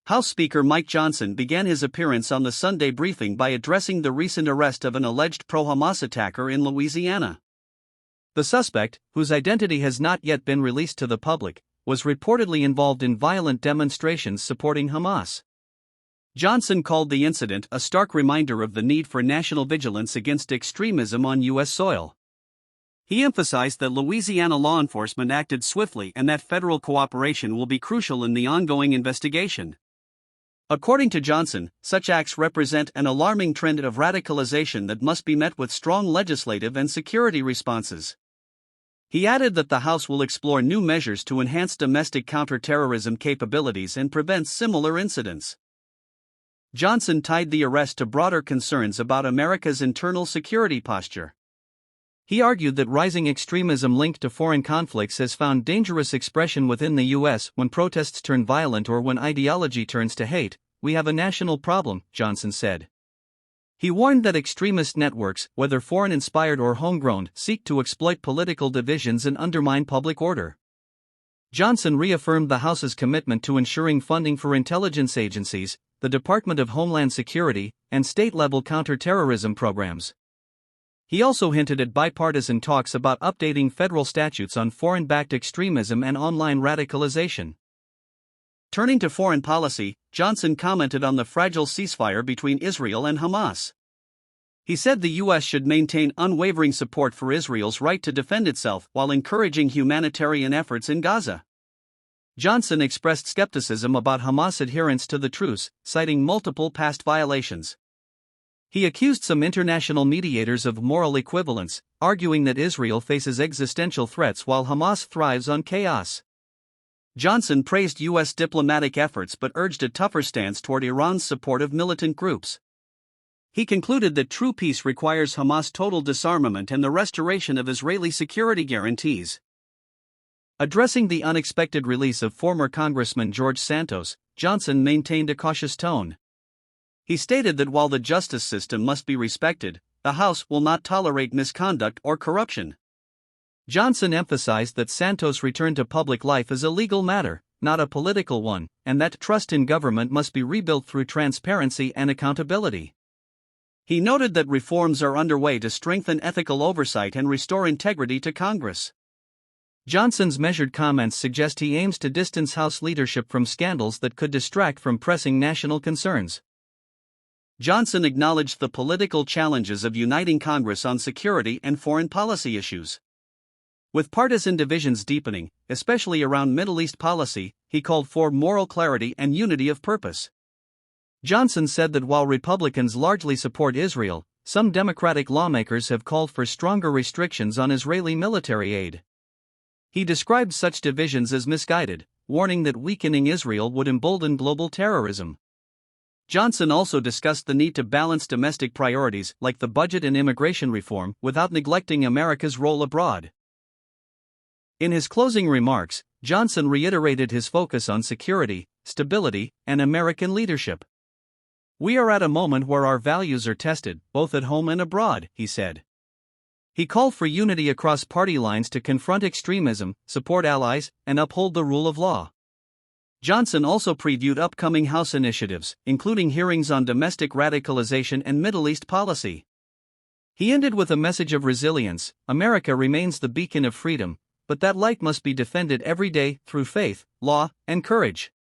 House Speaker Mike Johnson began his appearance on the Sunday briefing by addressing the recent arrest of an alleged pro-Hamas attacker in Louisiana. The suspect, whose identity has not yet been released to the public, was reportedly involved in violent demonstrations supporting Hamas. Johnson called the incident a stark reminder of the need for national vigilance against extremism on U.S. soil. He emphasized that Louisiana law enforcement acted swiftly and that federal cooperation will be crucial in the ongoing investigation. According to Johnson, such acts represent an alarming trend of radicalization that must be met with strong legislative and security responses. He added that the House will explore new measures to enhance domestic counterterrorism capabilities and prevent similar incidents. Johnson tied the arrest to broader concerns about America's internal security posture. He argued that rising extremism linked to foreign conflicts has found dangerous expression within the U.S. When protests turn violent or when ideology turns to hate, we have a national problem, Johnson said. He warned that extremist networks, whether foreign-inspired or homegrown, seek to exploit political divisions and undermine public order. Johnson reaffirmed the House's commitment to ensuring funding for intelligence agencies, the Department of Homeland Security, and state-level counterterrorism programs. He also hinted at bipartisan talks about updating federal statutes on foreign-backed extremism and online radicalization. Turning to foreign policy, Johnson commented on the fragile ceasefire between Israel and Hamas. He said the U.S. should maintain unwavering support for Israel's right to defend itself while encouraging humanitarian efforts in Gaza. Johnson expressed skepticism about Hamas adherence to the truce, citing multiple past violations. He accused some international mediators of moral equivalence, arguing that Israel faces existential threats while Hamas thrives on chaos. Johnson praised U.S. diplomatic efforts but urged a tougher stance toward Iran's support of militant groups. He concluded that true peace requires Hamas' total disarmament and the restoration of Israeli security guarantees. Addressing the unexpected release of former Congressman George Santos, Johnson maintained a cautious tone. He stated that while the justice system must be respected, the House will not tolerate misconduct or corruption. Johnson emphasized that Santos' return to public life is a legal matter, not a political one, and that trust in government must be rebuilt through transparency and accountability. He noted that reforms are underway to strengthen ethical oversight and restore integrity to Congress. Johnson's measured comments suggest he aims to distance House leadership from scandals that could distract from pressing national concerns. Johnson acknowledged the political challenges of uniting Congress on security and foreign policy issues. With partisan divisions deepening, especially around Middle East policy, he called for moral clarity and unity of purpose. Johnson said that while Republicans largely support Israel, some Democratic lawmakers have called for stronger restrictions on Israeli military aid. He described such divisions as misguided, warning that weakening Israel would embolden global terrorism. Johnson also discussed the need to balance domestic priorities like the budget and immigration reform without neglecting America's role abroad. In his closing remarks, Johnson reiterated his focus on security, stability, and American leadership. "We are at a moment where our values are tested, both at home and abroad," he said. He called for unity across party lines to confront extremism, support allies, and uphold the rule of law. Johnson also previewed upcoming House initiatives, including hearings on domestic radicalization and Middle East policy. He ended with a message of resilience. America remains the beacon of freedom, but that light must be defended every day through faith, law, and courage.